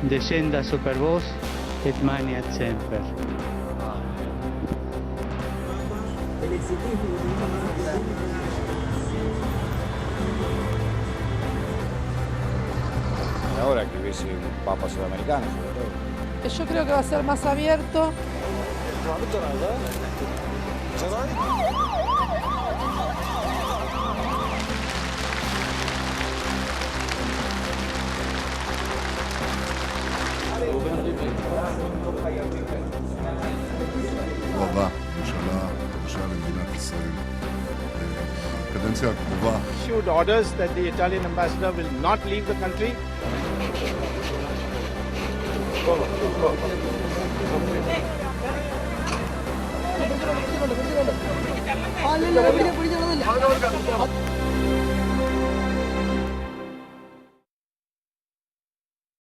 Leyenda supervos et maniat semper. Ahora que hubiese un papa sudamericano, sobre todo. Yo creo que va a ser más abierto. הוא הבא, ממשלה חדשה למדינת ישראל. בקדנציה הקרובה Issued orders that the Italian ambassador will not leave the country. ആ, ഇല്ല, ഇല്ല, പിടിച്ചോളന്നില്ല.